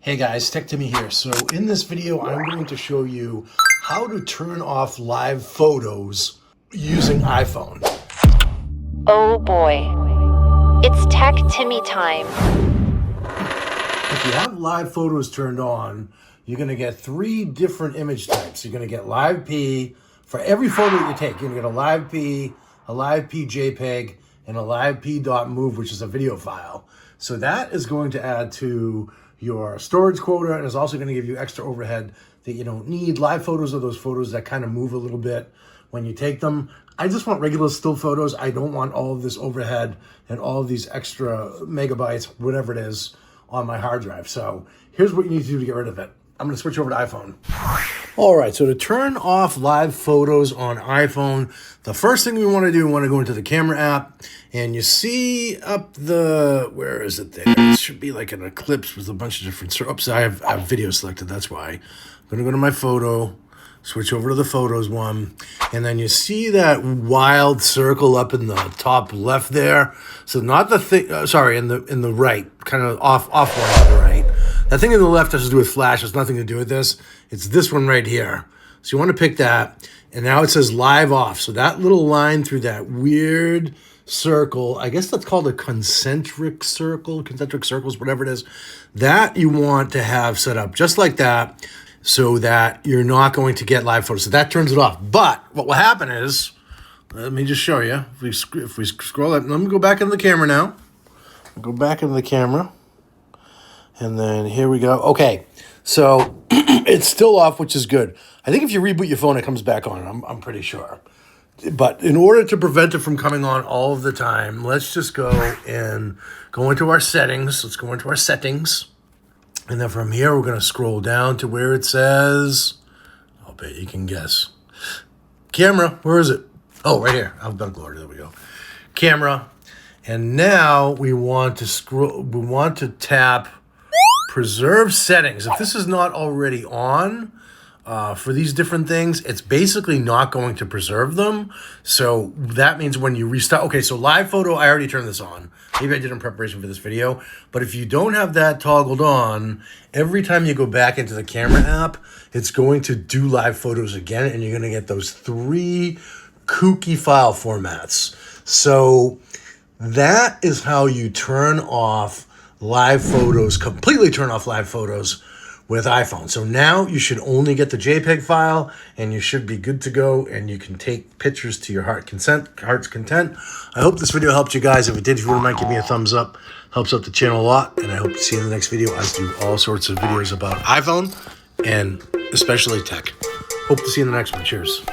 Hey guys, Tech Timmy here. So in this video, I'm going to show you how to turn off live photos using iPhone. Oh boy, it's Tech Timmy time. If you have live photos turned on, you're going to get three different image types. You're going to get live P for every photo that you take. You're going to get a live P JPEG, and a live P.mov, which is a video file. So that is going to add to your storage quota, and is also going to give you extra overhead that you don't need. Live photos are those photos that kind of move a little bit when you take them. I just want regular still photos. I don't want all of this overhead and all of these extra megabytes, whatever it is, on my hard drive. So here's what you need to do to get rid of it. I'm going to switch over to iPhone. All right, so to turn off live photos on iPhone, the first thing we want to do, we want to go into the camera app, and you see up the, where is it there? It should be like an ellipse with a bunch of different, oops, I have video selected, that's why. I'm going to go to my photo, switch over to the photos one, and then you see that wild circle up in the top left there. So not the thing, in the right, kind of off one to the right. That thing in the left has to do with flash. It has nothing to do with this. It's this one right here. So you want to pick that. And now it says live off. So that little line through that weird circle, I guess that's called a concentric circle, concentric circles, whatever it is, that you want to have set up just like that so that you're not going to get live photos. So that turns it off. But what will happen is, let me just show you. If we scroll up, let me go back into the camera now. Go back into the camera. And then here we go. Okay, so it's still off, which is good. I think if you reboot your phone, it comes back on. I'm pretty sure. But in order to prevent it from coming on all of the time, let's just go into our settings. Let's go into our settings. And then from here, we're going to scroll down to where it says, I'll bet you can guess. Camera, where is it? Oh, right here, alphabetical order, there we go. Camera. And now we want to tap preserve settings. If this is not already on for these different things, it's basically not going to preserve them. So that means when you restart, okay, so live photo, I already turned this on. Maybe I did in preparation for this video, but if you don't have that toggled on, every time you go back into the camera app, it's going to do live photos again, and you're going to get those three kooky file formats. So that is how you turn off live photos, completely turn off live photos with iPhone. So now you should only get the JPEG file, and you should be good to go, and you can take pictures to your heart's content. I hope this video helped you guys. If it did, if you wouldn't mind, give me a thumbs up. Helps out the channel a lot, and I hope to see you in the next video. I do all sorts of videos about iPhone, and especially tech. Hope to see you in the next one. Cheers.